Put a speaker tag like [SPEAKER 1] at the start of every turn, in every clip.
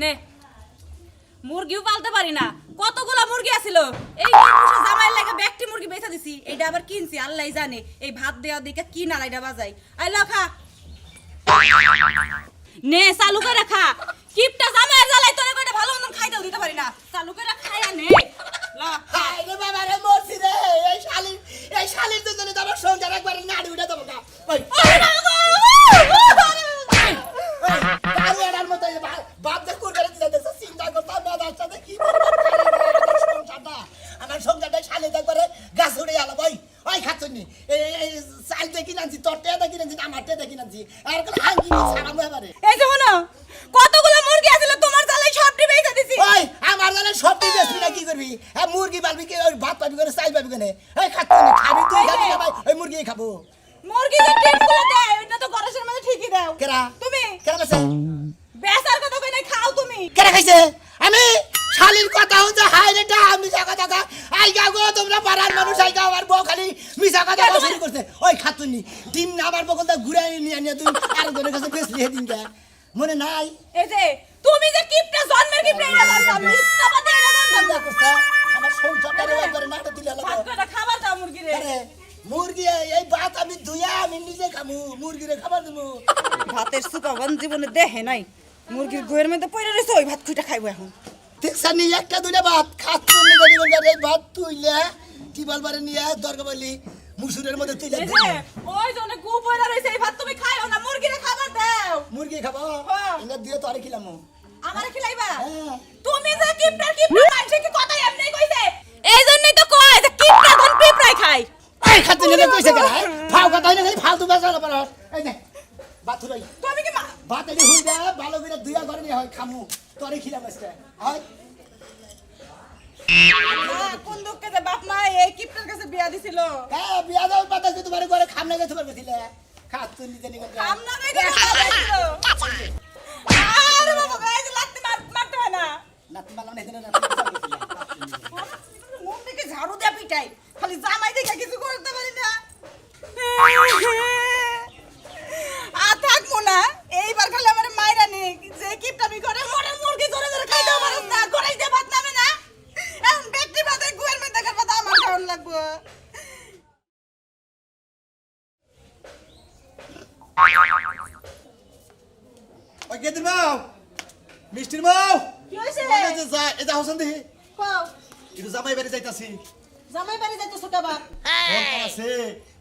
[SPEAKER 1] নে মুরগিও পালতে পারি না, কতগুলো মুরগি আছিল। এই জামাইয়ের লাগে ব্যাগটি মুরগি বেচা দিছি, এইটা আবার কিনছি আল্লাহই জানে। এই ভাত দেওয়া দিকে কি নালাইটা বাজাই। আইলো খা, নে চালু করে খা। কিপটা জামাইয়ের জ্বালাই তোরে কইটা ভালো মতন খাইতেও দিতে পারি না। চালু করে খাইয়া নে। ল
[SPEAKER 2] হাই রে বাবা রে, মরছি রে। এই শালির জন্য তো আমার সংসার একবার নাড়ি উঠে দেবো গা। ওই আরে এটার মতো বাপ যে কুরবানি দিতে দেছে, চিন্তা করতাম না তার সাথে কি আমার সংসারটা শালি একবারে গাছ উড়ে গেল। ওই খাচ্ছি এই চাল দেখি নানছি, তোর টেয়া দেখি নানছি, আমার টেয়া দেখি নানছি, আর হাঙ্গি ছাড়াবো এবারে।
[SPEAKER 1] এই যে শোনো, কতগুলো মুরগি আছিল তোমার জ্বালাই সবটি বেচা দিছি।
[SPEAKER 2] ওই আমার জানা সবটি বেশি না, কি করবি? হ্যাঁ মুরগি পালবি কি? ওই ভাত পাবি করে, চাল পাবি কেন? এই খাচ্ছি খাবি তুই, খাবি না ভাই? ওই মুরগি খাবো।
[SPEAKER 1] মুরগি যে টিনগুলো দেয় ওটা তো গরসের মধ্যে ঠিকই দাও।
[SPEAKER 2] কেরা
[SPEAKER 1] তুমি
[SPEAKER 2] কেরা বেছে
[SPEAKER 1] বেচার কথা কই নাই, খাও তুমি।
[SPEAKER 2] কেরা খাইছে? আমি শালির কথা হচ্ছে হাই রে ডা মিছা কথা কা। আই গা গো তোমরা পাড়ার মানুষ, আই গা আমার বউ খালি মিছা কথা বলা শুরু করছে। ওই খাতুনি ডিম না আমার বকলটা ঘুরাই নিয়ে নিয়ে তুই আরেকজনের কাছে বেচলি হেদিন কে মনে নাই?
[SPEAKER 1] এই যে তুমি যে কিপটা জন্মের কিপটা এটা জানতাম, মিথ্যাবাদী এটা জানতাম।
[SPEAKER 2] চিন্তা করছ আমার সংসারটা রে একবারে নাটা দিলে
[SPEAKER 1] ভাত
[SPEAKER 2] লাগা।
[SPEAKER 1] কটা খাবার দাও মুরগি রে।
[SPEAKER 2] আরে মুরগি এই ভাত আমি ধুইয়া আমি নিজে খামু, মুরগিরে খাবার দেবো।
[SPEAKER 1] ভাতের সুপাবন জীবনে দেখে নাই। মুরগির গোয়ের মধ্যে পড়ে রইছে, ওই ভাত খুইটা খাইবো এখন।
[SPEAKER 2] দেখছানি একটা দুইটা ভাত খাচ্ছনি গনি গনি এই ভাত তুইলে কি বলবারে নিয়ে দরকার বলি মুসুরের মধ্যে তুইলে
[SPEAKER 1] এই যে ওই জন্য গু পড়ে রইছে, এই ভাত তুমি খাইও না, মুরগিরে খাবার দাও।
[SPEAKER 2] মুরগি খাবো
[SPEAKER 1] হ্যাঁ।
[SPEAKER 2] এনে দিয়ে তো আরে খিলামু।
[SPEAKER 1] আমারে খিলাইবা?
[SPEAKER 2] হ্যাঁ।
[SPEAKER 1] তুমি যে কিপটা মানছে কি কথা এমনি কইছে। এই জন্যই তো কয় যে কিপটা ধন পিপড়াই খায়।
[SPEAKER 2] এই খাতে নিয়ে কইছে কেন? ফাও কথা হইনা খালি ফালতু বেজা না পারো। এই নে বাথুরাই
[SPEAKER 1] তুমি কি
[SPEAKER 2] ভাত এনে হই দে ভালো করে দুইয়া ঘরে নিয়ে হয় খামু তোরে খিলাম আজকে। হয়
[SPEAKER 1] কোন দুঃখে যে বাপ মা এই কিপটার কাছে বিয়া দিছিল।
[SPEAKER 2] হ্যাঁ বিয়া দাও পাতা যে তোমার ঘরে খামনা গেছে পারবে দিলে খাচ্ছু নিজে নিয়ে
[SPEAKER 1] আমরা নাই করে খাইছিল। আরে বাবা গাইজ লাগতে মারতে হয় না।
[SPEAKER 2] নাতি মালা না দিলে না
[SPEAKER 1] মুখ থেকে ঝাড়ু দেয়া পিটাই, খালি জামাই দেখে কিছু করতে পারি না। থাকবো না, এইবার খালি আমার মাইরা নে যে কিপটামি করে মরে মুরগি ধরে ধরে খাইতেও পারস না, গড়াই দিয়ে ভাত নামে না। এখন ব্যক্তি ভাতে গুয়ের মধ্যে দেখার কথা আমার খাওয়ান লাগবো।
[SPEAKER 2] ওই গেদির মাও মিষ্টির মাও
[SPEAKER 1] কি হইছে?
[SPEAKER 2] এটা হোসেন দেখি
[SPEAKER 1] কও
[SPEAKER 2] একটু জামাই বাড়ি যাইতাছি।
[SPEAKER 1] জামাই বাড়ি যাইতেছো কেবা?
[SPEAKER 2] দরকার আছে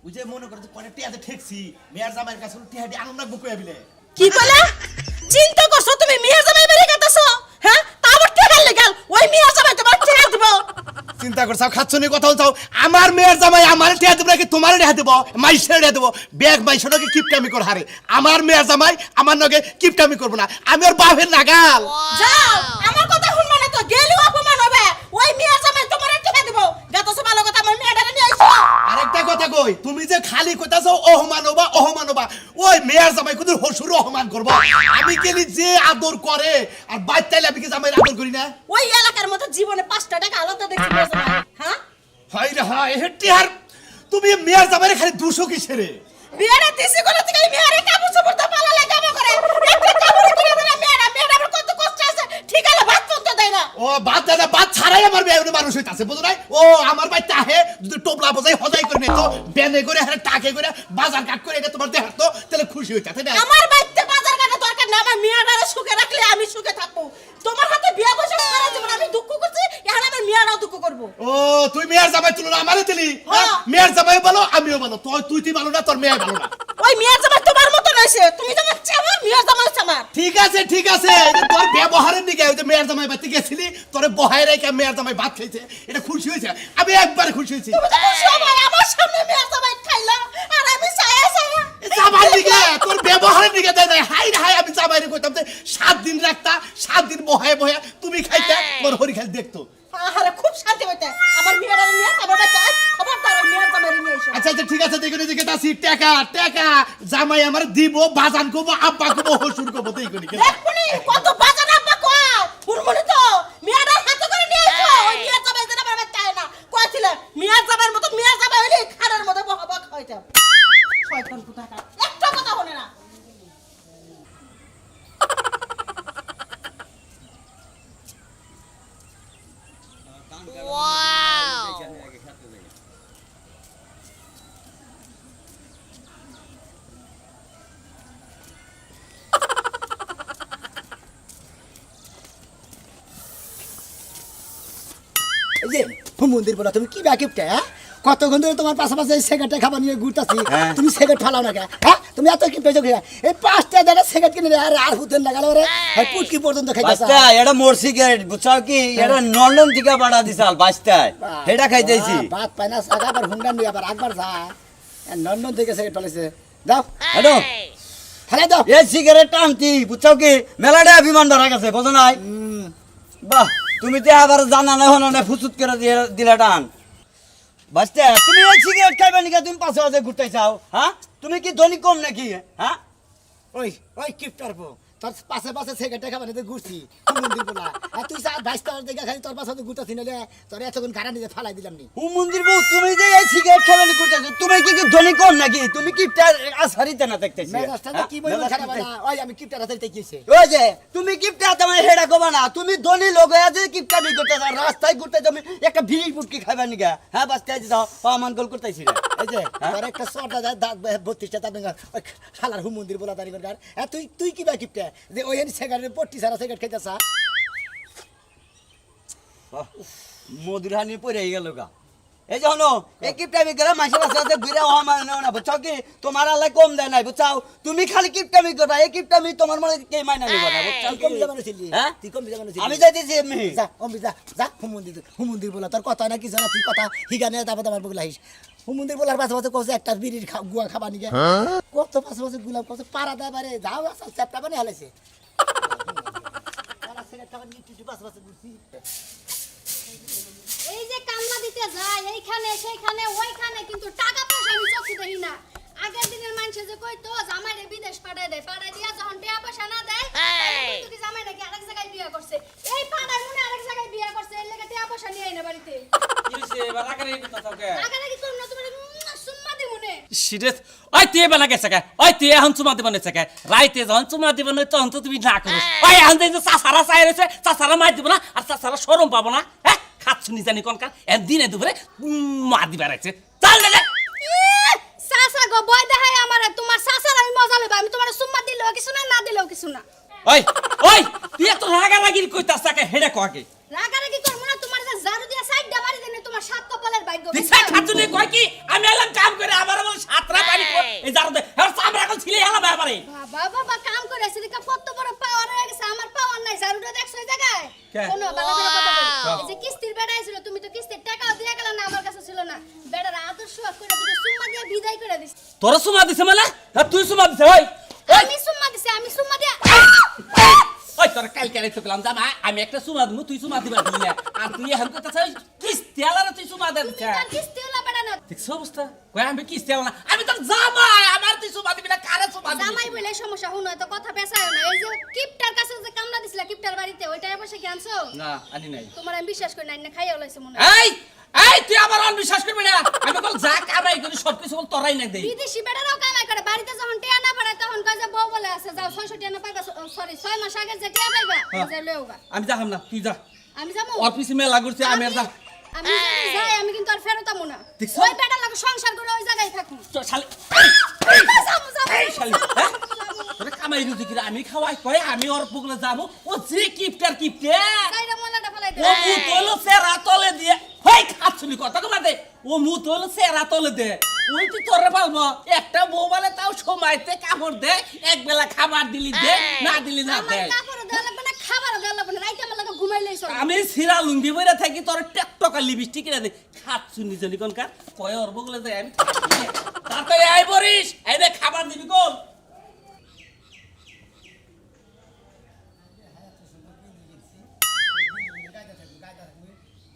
[SPEAKER 2] ওই যে মনে করতে পরে টিয়াতে ঠেকছি মেয়ার জামাইয়ের কাছে টিয়াটি আনন্দ না বুকুয়া বিলে।
[SPEAKER 1] কি কইলা? চিন্তা করছো তুমি মিয়া জামাই বাড়ি গেতেছো? হ্যাঁ তা আবার টেকাল লেগাল ওই মিয়া জামাই তোমার টিয়া দিব।
[SPEAKER 2] চিন্তা করছাও খাচ্ছনি কথা বলছাও আমার মেয়ের জামাই আমার টিয়া দেব নাকি তোমার টিয়া দেব? মাইশের টিয়া দেব? ব্যাগ মাইশটাকে কিপটামি কর হারে। আমার মেয়ের জামাই আমার নগে কিপটামি করব না, আমি ওর বাপের নাগাল।
[SPEAKER 1] যাও আমার কথা শুনবা না তো, গেলেও অপমান হবে। ওই মিয়া জামাই তোমার টিয়া দিব। গেতেছো ভালো কথা, আমার মেয়েটারে নিয়ে আইছো।
[SPEAKER 2] আরেকটা কথা কই, তুমি যে খালি কইতাছো অহমানবা অহমানবা, ওই মেয়ের জামাই কুদুর হসুর অহমান করব। আমি গেলি যে আদর করে আর বাইতাইলে আমি কি জামাইয়ের আদর করি না?
[SPEAKER 1] ওই এলাকার মধ্যে জীবনে 5টা টাকা আলাদা দেখছি মিয়া জামাই। হ্যাঁ
[SPEAKER 2] হাই রে হাই হেটি আর তুমি মেয়ের জামাইরে খালি 200 কিসের রে?
[SPEAKER 1] বিয়ারে দিছি কোলা থেকে মেয়ারে কাপড় চোপড় তো পালা লাগা করে। একটা কাপড় কিনে দেনা মেয়ারা মেয়ারা কত কষ্ট আছে, ঠিক আছে ভাত তো দেয় না।
[SPEAKER 2] ও বাদ দাদা বাদ ছাড়াই আমার বেউনে মানুষ হইতাছে বুঝো নাই? ও আমার বাইতে আহে যদি টোপলা বজাই হজাই করে নিত বেনে করে হারে টাকে করে বাজার কাট করে এটা তোমার দেহ তো তাহলে খুশি হইতাছে না?
[SPEAKER 1] আমার বাইতে বাজার কাটা দরকার না, আমার মেয়ারারে সুখে রাখলে আমি সুখে থাকবো। তোমার হাতে বিয়া বসে সারা জীবন আমি দুঃখ করছি, এখন আমার মেয়ারাও দুঃখ করব।
[SPEAKER 2] ও তুই মেয়ের জামাই তুলনা আমারে দিলি?
[SPEAKER 1] হ্যাঁ।
[SPEAKER 2] মেয়ের জামাই বলো আমিও বলো, তুই ভালো না তোর মেয়ে ভালো না।
[SPEAKER 1] ওই মেয়ার জামাই তোমার মত নইছে, তুমি যেমন চামা মেয়ার জামাই চামা।
[SPEAKER 2] ঠিক আছে এটা তোর ব্যবহারের দিকে ওই যে মেয়ের জামাই বাড়িতে গেছিলি তোরে বহাই রেখে মেয়ের জামাই ভাত খাইছে, এটা খুশি হয়েছে? আমি একবার খুশি হয়েছি।
[SPEAKER 1] তুমি তো খুশি হবে আমার সামনে মেয়ার জামাই খাইলা আর আমি ছায়া ছায়া।
[SPEAKER 2] জামাই দিকে তোর ব্যবহারের দিকে দেয় নাই। হাই রে হাই আমি জামাইরে কইতাম যে 7 দিন রাখতা 7 দিন বহায় বহায় তুমি খাইতে তোর হরি খালি দেখতো।
[SPEAKER 1] আরে খুব শান্তি হইতে আমার মেয়ারারে নিয়ে আমার বাচ্চা খবরদার ওই মেয়ার জামাই নিয়ে এসো।
[SPEAKER 2] আচ্ছা ঠিক আছে দেখুন যে কেতাছি টাকা জামাই আমার দিব বাজান কব আব্বা কব হসুর কব দেই করি
[SPEAKER 1] দেখুনি কত বাজার আব্বা কয় ফুরমনি তো মেয়ারা হাতে করে নিয়ে এসো। ওই মেয়ার জামাই যেন আমার বাচ্চা না কইছিল মেয়ার জামাইয়ের মতো মেয়ার জামাই হইলে খাড়ের মধ্যে বহাবা খাইতাম। শয়তান কোথাকার একটা কথা বলে না।
[SPEAKER 2] মন্দির বলা তুমি কি ব্যাকিপটা হ্যাঁ কতক্ষণ ধরে তোমার পাশাপাশি সিগারেটে খাবার নিয়ে ঘুরতাছি
[SPEAKER 3] হ্যাঁ।
[SPEAKER 2] তুমি সিগারেট ফালাও না কে হ্যাঁ তুমি এত কি পেছো খেয়ে এই 5টা জায়গা সিগারেট কিনে আর হুতেন লাগালো রে পুটকি পর্যন্ত খাইতাছ
[SPEAKER 3] বাস্তা এটা মোর সিগারেট বুঝছাও কি এটা লন্ডন থেকে পাঠা দিছাল বাস্তায় এটা খাইতেছি
[SPEAKER 2] ভাত পায় না সাগা আবার হুন্ডা নিয়ে আবার একবার যা লন্ডন থেকে সিগারেট পালাইছে দাও
[SPEAKER 3] হ্যালো
[SPEAKER 2] ফেলে দাও
[SPEAKER 3] এই সিগারেট টানতি বুঝছাও কি মেলাটা বিমান ধরা গেছে বোঝো নাই বাহ তুমি তো আবার জানা না হনো না ফুসুত করে দিলা টান বাস্তা তুমি এই সিগারেট খাইবে নাকি তুমি পাশে পাশে ঘুরতে চাও হ্যাঁ তুমি কি ধনী কম নাকি হ্যাঁ
[SPEAKER 2] ওই ওই কিপটার পো তোর পাশে পাশে সিগারেট খাবার নিতে ঘুরছি মন্দির বলা আর তুই যা 22টা দেখা খালি তোর পাশে ঘুরতাছি না তোর এতক্ষণ গাড়া নিতে ফালাই দিলাম নি
[SPEAKER 3] ও মন্দির বউ তুমি যে এই সিগারেট খাইবে করতেছো তুমি কি ধনী কম নাকি তুমি কি আসারিতে না দেখতেছি
[SPEAKER 2] মেজাজটা যে কি বলবো খারাপ না ওই আমি কিপটার হাতে দেখিয়েছি
[SPEAKER 3] ওই যে তুমি কিপটা তোমার হেডা কবা না তুমি ধনী লোক হয়ে আছে কিপটা বি করতে রাস্তায় ঘুরতে তুমি একটা বিড়ি পুটকি খাইবা নিগা হ্যাঁ বাস তাই যাও পামান গোল করতেছি না
[SPEAKER 2] এই যে তোর একটা সরটা যায় 32টা তার ওই শালার হুম মন্দির বলা দাঁড়ি কর তুই তুই কি বা কিপটা যে ওই সিগারেট পট্টি সারা সিগারেট খাইতাছা
[SPEAKER 3] মধুর হানি পড়ে গেল গা এই যে হনো এই কিপটা বি করে মাসে মাসে ঘুরে হওয়া মানে না বুঝছো কি তোমার আল্লাহ কম দেয় নাই বুঝছাও তুমি খালি কিপটা বি করবা এই কিপটা মি তোমার মানে কে মাইনা নিব না বুঝছো
[SPEAKER 2] তুই কম জামানো ছিলি
[SPEAKER 3] হ্যাঁ
[SPEAKER 2] তুই কম জামানো ছিলি
[SPEAKER 3] আমি যাইতেছি এমনি
[SPEAKER 2] যা অম্বি যা যা হুম মন্দির বলা তোর কথা না কি জানা তুই কথা হিগানে তারপর আমার বগলা হিস হুম মন্দির বলার পাশে পাশে কছে একটা বিড়ির গুয়া খাবা নিগে কত পাশে পাশে গুলাম কত পারা দেয় বারে যাও আসা চ্যাপটা বানিয়ে হালাইছে
[SPEAKER 4] এই যে কান্না দিতে যায় এইখানে সেইখানে ওইখানে কিন্তু টাকা পয়সা আমি চোখে দেখি না আগের দিনের মানুষে যে কইতো জামাইরে বিদেশ পাঠায় দেয় পাঠায় দিয়া যখন টাকা পয়সা না দেয় তখন কিন্তু জামাই নাকি আরেক জায়গায় বিয়ে করছে এই পাড়ায় মনে আরেক জায়গায় বিয়ে করছে এর লেগে টাকা পয়সা নিয়ে আইনা বাড়িতে আগে নাকি তোর না তোমার সুম্মা দি মনে
[SPEAKER 5] সিরিয়াস ওই তুই বেলা গেছে কে ওই তুই এখন চুমা দিবান কে রাইতে যখন চুমা দিবান তখন তো তুমি না করো ওই এখন যে চাচারা চাই রয়েছে চাচারা মার দিব না আর চাচারা শরম পাবো না হ্যাঁ খাচ্ছুনি জানি কোনকার দিনে দুপুরে মার দিবা রাখছে চল না
[SPEAKER 4] সাসা গো বয় দেখাই আমারে তোমার সাসার আমি মজা লইবা আমি তোমার সুম্মা দিলেও কিছু না না দিলেও কিছু না
[SPEAKER 5] ওই ওই তুই এত রাগারাগির কইতাছ তাকে হেডা ককে
[SPEAKER 4] রাগারাগি করবো না তোমার যে ঝাড়ু দিয়া সাইডটা বাড়ি দেনে তোমার সাত কপালের ভাগ্য
[SPEAKER 5] দিছা খাচ্ছুনি কয় কি আমি এলাম কাম করে আমার বলে সাতরা পানি এই জারু দে আর চামড়া কল ছিলে এলাম আমারে
[SPEAKER 4] বাবা বাবা কাম করে আসি দেখা কত বড় পাওয়ার হয়ে গেছে আমার পাওয়ার নাই ঝাড়ুটা দেখছো এই জায়গায়
[SPEAKER 5] কে?
[SPEAKER 4] শোনো বাবা করে কথা বলি এই যে কিস্তির বেড়া আইছিল তুমি তো কিস্তির টাকাও দিয়া গেল না আমার কাছে ছিল না বেড়ার আদর্শ করে তুমি সুম্মা দিয়ে বিদায় করে দিছ
[SPEAKER 5] তোর সুমা দিছে মানে আর তুই সুমা দিছে ওই
[SPEAKER 4] আমি সুম্মা দিছি আমি সুম্মা দিয়া
[SPEAKER 5] ওই তোর কাল কেন থাকলাম জামা আমি একটা সুমা দিমু তুই সুমা দিবা দিলি না আর তুই এখন কথা চাই কিস্তি আলারা তুই সুমা দে দিছা
[SPEAKER 4] তার কিস্তি হলা বেড়া না
[SPEAKER 5] দেখছ অবস্থা কই আমি কিস্তি আলা না আমি তোর জামাই আমার তুই সুমা দিবি না কারে সুমা দিবি
[SPEAKER 4] জামাই বলে সমস্যা হুনো এত কথা পেছায় না এই যে কিপটার কাছে যে কামলা দিছিলা কিপটার বাড়িতে ওইটা বসে কি আনছো
[SPEAKER 5] না আনি নাই
[SPEAKER 4] তোমার আমি বিশ্বাস করি না খাইয়া লাইছে মনে হয়
[SPEAKER 5] এই এই তুই আমার অবিশ্বাস করবি না আমি বল যা কামাই করি সব কিছু বল তোরাই না দেই
[SPEAKER 4] বিদেশি বেড়ারাও কামাই করে বাড়িতে যখন টিয়া না পারে তখন কয় যে বউ বলে আছে যাও 600 টিয়া না পাইবা সরি 6 মাস আগে যে টিয়া পাইবা যে লওগা
[SPEAKER 5] আমি যাহাম না তুই যা
[SPEAKER 4] আমি যাবো
[SPEAKER 5] অফিসে মেলা করছে আমি আর যা
[SPEAKER 4] আমি যদি যাই আমি কিন্তু আর ফেরত আমু না
[SPEAKER 5] দেখছো?
[SPEAKER 4] ওই বেটার লাগে সংসার করে ওই জায়গায় থাকুন
[SPEAKER 5] শালি
[SPEAKER 4] যাবো, যাবো,
[SPEAKER 5] এই শালি
[SPEAKER 4] যাবো,
[SPEAKER 5] হ্যাঁ
[SPEAKER 4] যাবো।
[SPEAKER 5] তোরে কামাই রুজি করে আমি খাওয়াই কই আমি ওর পুগলে যাবো ও যে কিপটার কিপটে
[SPEAKER 4] যাইরা মলাটা ফেলাই দে
[SPEAKER 5] ও মু তোলো সেরা তলে দিয়ে হই খাচ্ছুনি কথা কবা দে ও মু তোলো সেরা তলে দে ওই তুই তোরে পালবো একটা মোবাইলে তাও সময়তে কাপড় দে এক বেলা খাবার দিলি দে না দিলি না
[SPEAKER 4] আমার
[SPEAKER 5] দে
[SPEAKER 4] কাপড় দেওয়া লাগবে না খাবারও দেওয়া লাগবে না রাইতে আমার লাগে ঘুমাইলেই চলে
[SPEAKER 5] আমি সিরা লুঙ্গি বইরা থাকি তোর টেকটকা লিপস্টিক কিনে দে খাচ্ছুনি জানি কোনকার কয় ওর বগলে যায় আমি তাড়াতাড়ি আই বরিস এই দে খাবার দিবি কোন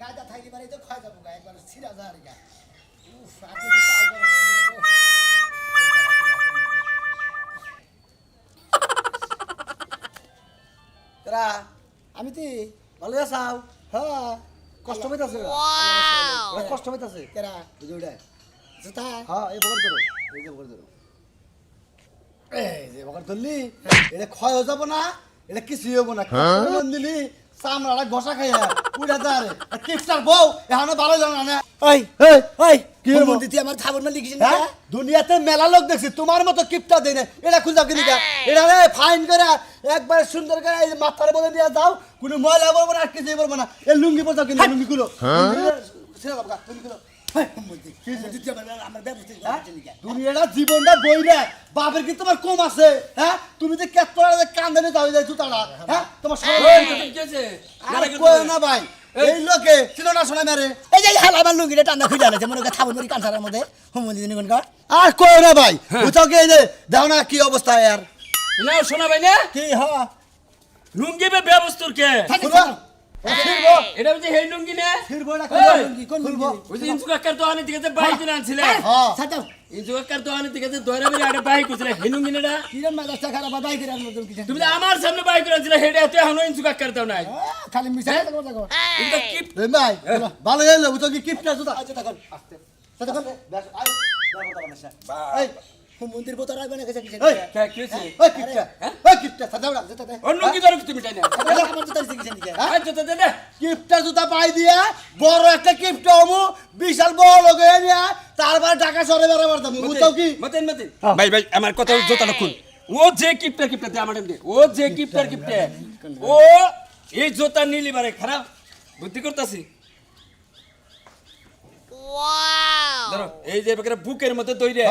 [SPEAKER 2] গায়দা থাকি মানে তো খাই যাবো গায় একবার ছিড়া যা আর গা উফ আজকে কি পাও করে
[SPEAKER 3] তোরা
[SPEAKER 2] আমি তো
[SPEAKER 3] ভালো আছাও
[SPEAKER 2] হ্যাঁ
[SPEAKER 3] কষ্ট হইতাছে কষ্ট হইতাছে
[SPEAKER 2] কেরা
[SPEAKER 3] বুঝুড়া
[SPEAKER 2] জুতা
[SPEAKER 3] হ্যাঁ এই বকর ধরো এই যে বকর ধরো এই যে বকর ধরলি এটা ক্ষয় হয়ে যাব না এটা কিছু হইব না কোন দিলি চামড়াটা ঘষা খাইয়া উড়া দাঁড়ে আর কিপটার বউ এখানে ভালো জানা না
[SPEAKER 2] ওই
[SPEAKER 3] এই এই কি হইব
[SPEAKER 2] মন্দির আমার খাবার না লিখিস না
[SPEAKER 3] হ্যাঁ দুনিয়াতে মেলা লোক দেখছি তোমার মতো কিপটা দেয় না এটা খুঁজা কিনি এটা রে ফাইন করে একবার সুন্দর করে এই মাথার বলে দিয়ে দাও কোনো ময়লা বলবো না আর কিছু বলবো না এই লুঙ্গি পড়া কিনে লুঙ্গি গুলো
[SPEAKER 2] ছেড়ে বাবা তুমি কেন হ্যাঁ হুমুন্দি তুই আমার ব্যবস্থা করছিস নাকি
[SPEAKER 3] তুমি এটা জীবনটা বইরে বাপের কি তোমার কম আছে হ্যাঁ তুমি যে কেতরা কান্দনে যাও যাই জুতাটা হ্যাঁ তোমার আর কই না ভাই এই লোকে ছিল না শোনা মেরে
[SPEAKER 2] এই যে হাল আমার লুঙ্গিটা টান্দা খুলে আনেছে মনে করে থাবুর মরি কানসারের মধ্যে হুমুন্দি দিন কোন
[SPEAKER 3] আর কই না ভাই বুঝাও কি এই যে দাও না কি অবস্থা আর
[SPEAKER 5] না শোনা ভাই না
[SPEAKER 2] কি হ্যাঁ
[SPEAKER 5] লুঙ্গি বে ব্যবস্থার কে
[SPEAKER 3] ফিরবো
[SPEAKER 5] এটা বুঝি হেই লুঙ্গি না
[SPEAKER 3] ফিরবো না
[SPEAKER 2] কোন
[SPEAKER 3] খুলবো
[SPEAKER 5] ওই যে ইনসু কাকার দোকানে থেকে যে বাইক কিনে আনছিলে
[SPEAKER 3] হ্যাঁ
[SPEAKER 2] সাজাও
[SPEAKER 5] ইনসু কাকার দোকানে থেকে যে দয়রা বেরি আড়ে বাইক কইছিলে হেই লুঙ্গি না
[SPEAKER 2] কিরণ মাদাসটা খারাপ বাই করে আনলো তুমি
[SPEAKER 5] তুমি তো আমার সামনে বাইক করে আনছিলে হেডে এত এখনো ইনসু কাকার দাও নাই
[SPEAKER 2] খালি মিছা কথা কও
[SPEAKER 5] এটা কি
[SPEAKER 3] এই ভাই ভালো হইলো বুঝাও কি কিপটা জুতা
[SPEAKER 2] আচ্ছা তখন আস্তে তখন
[SPEAKER 3] এই
[SPEAKER 2] হুমুন্দির বোতল রাখবে না কিছু কিছু
[SPEAKER 3] এই
[SPEAKER 5] কি হইছে
[SPEAKER 3] ওই কিপটা ওই কিপটা সাজাও না
[SPEAKER 2] যেতে দে
[SPEAKER 5] অন্য কি ধরো তুমি তাই না
[SPEAKER 2] আমার তো তার কিছু নাকি
[SPEAKER 5] আজ তো দে দে
[SPEAKER 3] কিপটা জুতা পাই দিয়া বড় একটা কিপটা হমু বিশাল বড় লোক হয়ে নিয়া তারপর ঢাকা শহরে বেড়াবার দাম বুঝছো কি
[SPEAKER 5] মতেন ভাই ভাই আমার কথা জোতাটা খুল ও যে কিপটার কিপটা দে আমার দে ও যে কিপটার কিপটা ও এই জোতা নিলি বারে খারাপ বুদ্ধি করতাছি ধরো এই যে বেকারে বুকের মধ্যে দইরে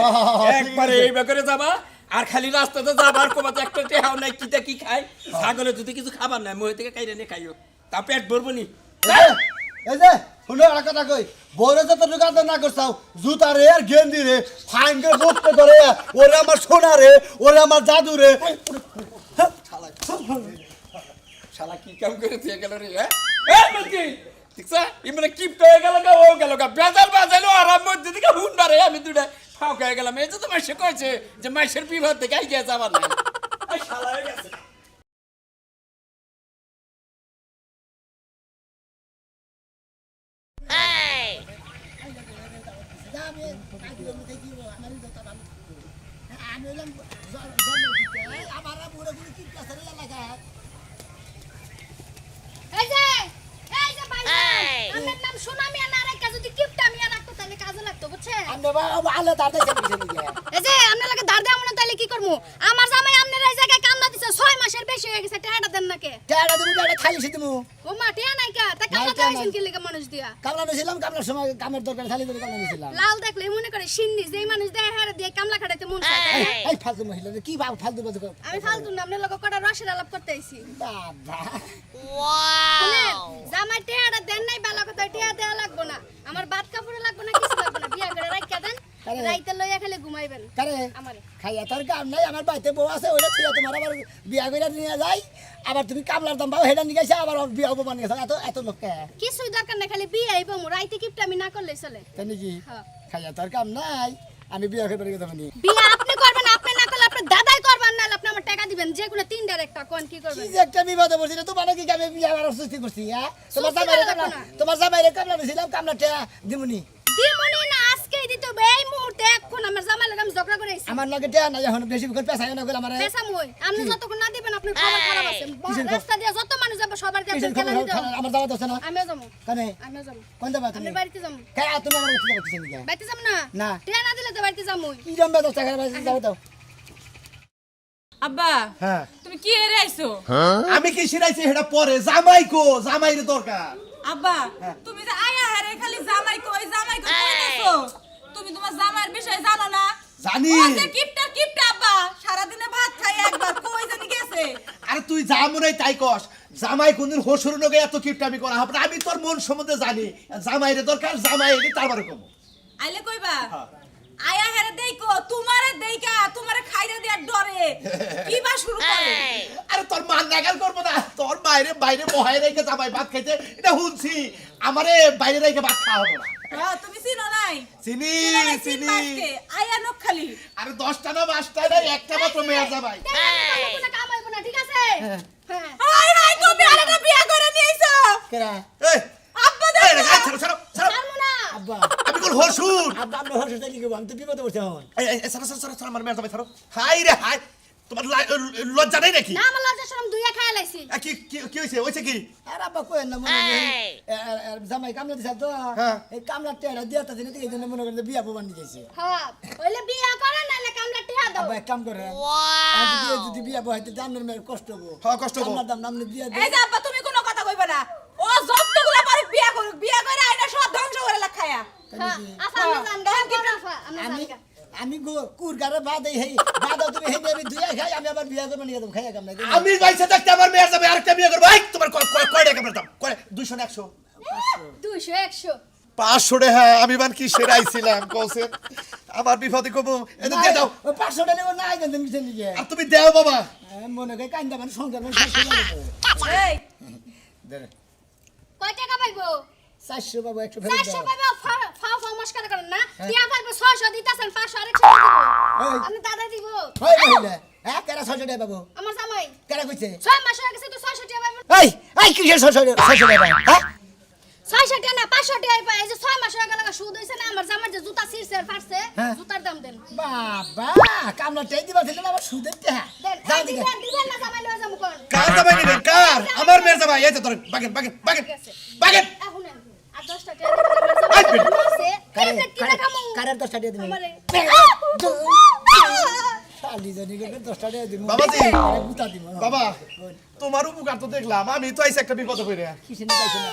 [SPEAKER 5] একবারে এই বেকারে যাবা আর খালি রাস্তাতে যাবা আর কোবাতে একটা টেহাও নাই কিটা কি খায় ছাগলে যদি কিছু খাবার নাই মই থেকে খাইরে নে খাইও তা পেট ভরবো নি
[SPEAKER 3] এই যে শুনো আর কথা কই বড় যত দোকান না করছাও জুতা রে আর গেন্দি রে ফাইন করে বুকতে ধরে ওরে আমার সোনা রে ওরে আমার জাদু রে
[SPEAKER 5] শালা কি কাম করে দিয়ে গেল রে হ্যাঁ মতি ঠিকছে ইমনে কিপট হয়ে গেল গা ও গেল গা বেজার বাজাইলো আর আমি মধ্যে দিকে হুন্ডা রে আমি দুটা ফাও হয়ে গেলাম এই যে তো মাসে কইছে যে মাসের বিবাদ থেকে আই গেছে আবার নাই এই শালা হয়ে গেছে
[SPEAKER 4] এই যে ভাই আমার নাম সোনা মিয়া না রেখা যদি কিপটা মিয়া রাখতো তাহলে কাজে লাগতো বুঝছেন
[SPEAKER 2] আমরা আলো তার দেশে কিছু নাকি
[SPEAKER 4] এই যে আপনার লাগে দাঁড় দেওয়া মনে তাহলে কি করবো আমার জামাই আপনার এই জায়গায় কামলা দিছে 6 মাসের বেশি হয়ে গেছে টাকাটা দেন নাকি
[SPEAKER 2] টাকা তুমি টাকা খালি সে তুমি
[SPEAKER 4] ও মা টিয়া নাই কা তা কামলা
[SPEAKER 2] নাই, টিয়া
[SPEAKER 4] চাইছেন
[SPEAKER 2] নাই।
[SPEAKER 4] কি লিগে মানুষ দিয়া
[SPEAKER 2] কামলা নিয়েছিলাম কামলার সময় কামের দরকার খালি করে কামলা নিয়েছিলাম
[SPEAKER 4] লাল দেখলে মনে করে সিন্নি যেই মানুষ দেয় হারে দিয়ে কামলা খাটাইতে মন চায় তাই না?
[SPEAKER 2] এই ফালতু মহিলা কি ফালতু বাজু
[SPEAKER 4] আমি ফালতু না আপনার লোক কটা রসের আলাপ করতে আইছি
[SPEAKER 2] বাবা
[SPEAKER 4] শুনেন জামাই টিয়াটা দেন নাই বালা কথা টিয়া দেয়া লাগবো না আমার বাত কাপড় লাগবো না কিছু লাগবো না বিয়া করে রাইখা দেন
[SPEAKER 2] আরে।
[SPEAKER 4] রাইতে লইয়া খালি ঘুমাইবেন
[SPEAKER 2] কারে
[SPEAKER 4] আমারে
[SPEAKER 2] খাইয়া তোর কাম নাই আমার বাড়িতে বউ আছে ওইটা তুই তোমার আবার বিয়া করে নিয়ে যাই আবার তুমি কামলার দাম পাও হেডা নিয়ে গেছে আবার বিয়া হবো মানে এত এত লোককে
[SPEAKER 4] কিছুই দরকার নাই খালি বিয়ে আইবো মু রাইতে কিপটা আমি না করলেই চলে
[SPEAKER 2] তাই নাকি
[SPEAKER 4] হ্যাঁ।
[SPEAKER 2] খাইয়া তোর কাম নাই আমি বিয়া করে গেতে পারি
[SPEAKER 4] বিয়ে আপনি করবেন আপনি না করলে আপনার দাদাই করবেন না আপনি আমার টাকা দিবেন যে কোনো তিনটার একটা কোন কি
[SPEAKER 2] কি
[SPEAKER 4] করবেন
[SPEAKER 2] যে একটা বিপদে পড়ছি রে তোমার কি আমি বিয়া করার সৃষ্টি করছি হ্যাঁ তোমার
[SPEAKER 4] সৃষ্টি
[SPEAKER 2] জামাইরে
[SPEAKER 4] করা
[SPEAKER 2] কামলা
[SPEAKER 4] লাগবো না।
[SPEAKER 2] তোমার জামাইরে কামলা দিছিলাম কামলাটা দিমুনি
[SPEAKER 4] দিমুনি না আজকেই দিতে হবে এই মুহূর্তে এখন আমার জামাই লাগে আমি ঝগড়া করে আইছি
[SPEAKER 2] আমার লগে টেয়া নাই এখন বেশি করে পেছাই না গেল আমার
[SPEAKER 4] পেশা মই আপনি যতক্ষণ না দিবেন আপনি খবর খারাপ আছে
[SPEAKER 2] কিসের খবর?
[SPEAKER 4] রাস্তা দিয়ে যত মানুষ যাবে সবার দিয়ে
[SPEAKER 2] কিসের
[SPEAKER 4] আপনি
[SPEAKER 2] খবর
[SPEAKER 4] গেলানি দাও
[SPEAKER 2] আমার যাওয়া দোষ না
[SPEAKER 4] আমিও যাবো
[SPEAKER 2] কানে
[SPEAKER 4] আমিও যাবো
[SPEAKER 2] কোন যাবা তুমি
[SPEAKER 4] আপনি বাড়িতে যাবো
[SPEAKER 2] কে তুমি আমার কাছে যাবা কিসের নিকে
[SPEAKER 4] বাড়িতে যাবো না
[SPEAKER 2] না।
[SPEAKER 4] টিয়া না দিলে তো বাড়িতে যাবো
[SPEAKER 2] কি জম্বে দোষ টাকা যাও দাও
[SPEAKER 1] আব্বা
[SPEAKER 3] হ্যাঁ
[SPEAKER 1] তুমি কি এরে আইছো
[SPEAKER 3] আমি কি শিরাইছি এটা পরে জামাই কো জামাইর দরকার
[SPEAKER 1] আব্বা তুমি যে আয়া হারে খালি জামাই কই কইতেছো তুমি তোমার জামাইয়ের বিষয় জানো না
[SPEAKER 3] জানি
[SPEAKER 1] ও যে কিপটা আব্বা সারা দিনে ভাত খাই একবার কই জানি গেছে
[SPEAKER 3] আরে তুই যা মনে হয় তাই কস জামাই কোনদিন হসুর নগে এত কিপটামি করা হবে না। আমি তোর মন সম্বন্ধে জানি জামাইরে দরকার জামাই এনে তারপরে কম
[SPEAKER 1] আইলে কইবা আয়া হারে দেইকো তোমারে দেইকা তোমারে খাইরে দেয়ার ডরে কি বা শুরু করে
[SPEAKER 3] আরে তোর মান নাগাল করবো না তোর বাইরে বাইরে বহাই রেখে জামাই ভাত খাইতে এটা শুনছি আমারে বাইরে রেখে ভাত খাওয়া হবে না
[SPEAKER 1] হ্যাঁ তুমি চিনো নাই
[SPEAKER 3] চিনি চিনি
[SPEAKER 1] আয়া নক খালি
[SPEAKER 3] আরে 10টা না 5টা না একটা মাত্র মেয়ে জামাই
[SPEAKER 4] কোনো কাম হইব না ঠিক আছে হ্যাঁ
[SPEAKER 1] হাই হাই তুমি আরেকটা বিয়া করে নিয়েছো
[SPEAKER 2] কেরা
[SPEAKER 3] এই
[SPEAKER 1] আব্বা
[SPEAKER 3] এই
[SPEAKER 1] দেখো
[SPEAKER 3] ছাড়ো ছাড়ো ছাড়ো
[SPEAKER 4] জানবো না
[SPEAKER 2] আব্বা
[SPEAKER 3] আমি কোন হসুর
[SPEAKER 2] আব্বা আমরা হসে কি করব আমি তো বিপদে পড়ছি এখন
[SPEAKER 3] এই ছাড়ো ছাড়ো ছাড়ো ছাড়ো আমার মেয়ে জামাই ছাড়ো হাই রে হাই তোমার লজ্জা নেই নাকি
[SPEAKER 4] না আমার লজ্জা শরম দুইয়া খাইয়া লাইছি
[SPEAKER 3] কি কি কি হইছে হইছে কি
[SPEAKER 2] আর আব্বা কই না মনে নেই জামাই কামলা দিছা তো
[SPEAKER 3] হ্যাঁ।
[SPEAKER 2] এই কামলা টেরা দিয়া তা দিনে এই জন্য মনে করে বিয়া ববান নিয়ে যাইছে
[SPEAKER 4] হ্যাঁ হইলে বিয়া করে নাইলে কামলা টিয়া দাও
[SPEAKER 2] আব্বা এক কাম করে যদি বিয়া বহাইতে জানের মেয়ের কষ্ট হবো
[SPEAKER 3] হ্যাঁ, কষ্ট হবো।
[SPEAKER 2] কামলার দাম নামনে দিয়া
[SPEAKER 1] এই যে আব্বা তুমি কোনো কথা কইবা না ও যতগুলা পারে বিয়া করে আইনা সব ধ্বংস করে
[SPEAKER 4] হ্যাঁ আফা আমি জান গা আফা আমি জান
[SPEAKER 2] আমি
[SPEAKER 4] গা
[SPEAKER 2] আমি কুরগারে বাদ এই বাদ তুমি হেই আমি দুইয়া খাই আমি আবার বিয়া করব নিয়ে যাব খাইয়া কাম নাই
[SPEAKER 6] আমি বাইসে থাকতে আমার মেয়ের যাবে আরেকটা বিয়ে করবো এই তোমার কয় টাকা পেতাম কয় 200 না 100
[SPEAKER 4] 200 100
[SPEAKER 6] 500 টাকা হ্যাঁ আমি বান কি সেরাইছিলাম কওছেন আমার বিপদে কব এটা দিয়ে দাও
[SPEAKER 2] ও 500 টাকা নেব না আইগেন তুমি মিছেন নিয়ে
[SPEAKER 6] আর তুমি দাও বাবা
[SPEAKER 2] মনে কই কান্দা মানে সংসার মানে শেষ হয়ে যাবে
[SPEAKER 1] এই
[SPEAKER 2] দে
[SPEAKER 4] কয় টাকা পাইবো
[SPEAKER 2] 400 বাবু 100 ফেরত
[SPEAKER 4] 400
[SPEAKER 2] দাও
[SPEAKER 4] পাইবো ফাও ফাও মস্কার করেন না টিয়া পাইবো 600 দিতাছেন 500 আরেকশো দিব
[SPEAKER 2] এই।
[SPEAKER 4] আমি দাদা দিব
[SPEAKER 2] হয় মহিলা হ্যাঁ কেরা 600 টাকা বাবু
[SPEAKER 4] আমার জামাই
[SPEAKER 2] কেরা কইছে
[SPEAKER 4] 6 মাস হয়ে গেছে তো 600 টাকা পাইবো
[SPEAKER 2] এই এই কিসের 600 টাকা হ্যাঁ
[SPEAKER 4] 600 টাকা না 500 টাকা পাই এই যে 6 মাস হয়ে গেল সুদ হইছে না আমার জামাই যে জুতা ছিঁড়ছে আর ফাটছে
[SPEAKER 2] হ্যাঁ।
[SPEAKER 4] জুতার দাম দেন
[SPEAKER 2] বাবা কামলা টাই দিবা দিলে আবার সুদের টাকা
[SPEAKER 4] দেন
[SPEAKER 2] যাও
[SPEAKER 4] এই
[SPEAKER 2] দিকে
[SPEAKER 4] দিবেন দিবেন না জামাই লয়ে যাবো কোন
[SPEAKER 6] কার যাবাই নিবেন কার আমার মেয়ের যাবাই এই তো ধরেন বাগেন
[SPEAKER 4] এখন আর 10 টাকা দিবেন আমার জামাই আছে এই কি দেখামু
[SPEAKER 2] কারের 10 টাকা দিবি
[SPEAKER 4] আমারে
[SPEAKER 2] শালি জানি করে 10 টাকা দিবি
[SPEAKER 6] বাবাজি।
[SPEAKER 2] গুতা দিব
[SPEAKER 6] বাবা তোমার উপকার তো দেখলাম আমি তো আইছি একটা বিপদে পড়ে
[SPEAKER 2] কিসের নিয়ে যাইছেন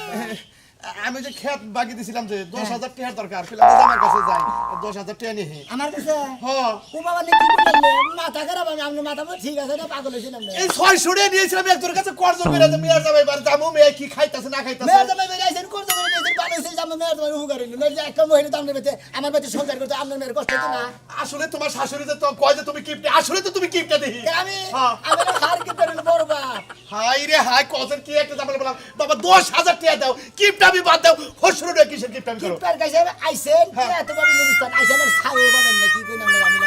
[SPEAKER 6] আমি যে খেত বাকি দিছিলাম যে 10,000 টাকার দরকার ফিলাম আমার কাছে যাই 10,000 টাকা নিয়ে
[SPEAKER 2] আমার কাছে
[SPEAKER 6] হ্যাঁ
[SPEAKER 2] ও বাবা নে কি করলেন মাথা খারাপ আমি মাথা ঠিক আছে না পাগল হইছিলাম না
[SPEAKER 6] এই 600 টাকা নিয়েছিলাম এক তোর কাছে কর্জ করে যে মেয়ের যাবাই বাড়ি যাবো মেয়ে কি খাইতাছে না খাইতাছে
[SPEAKER 2] মেয়ের জামাই বেরিয়ে আইছেন করতে করে নিয়েছেন ভালো হইছে যে আমার মেয়ের জামাই হুগার হইলো না যে একটা মহিলা দাম নেবে আমার বাড়িতে সংসার করতে আপনার মেয়ের কষ্ট হতো না
[SPEAKER 6] আসলে তোমার শাশুড়ি যে তো কয় যে তুমি কিপটে আসলে তো তুমি কিপটে দেখি
[SPEAKER 2] আমি
[SPEAKER 6] হ্যাঁ।
[SPEAKER 2] আমি হার কি করেন বড় বাপ
[SPEAKER 6] হাই রে হাই কজন কি একটা জামালে বললাম বাবা 10,000 টাকা দাও কিপটা আমি বাদ দাও 500 টাকা কিসের কিপটা আমি করো
[SPEAKER 2] কিপটার কাছে আইছেন
[SPEAKER 6] হ্যাঁ।
[SPEAKER 2] এত বাবু নুরুস্তান আইছেন আর ছাও পাবেন না কি কই না আমি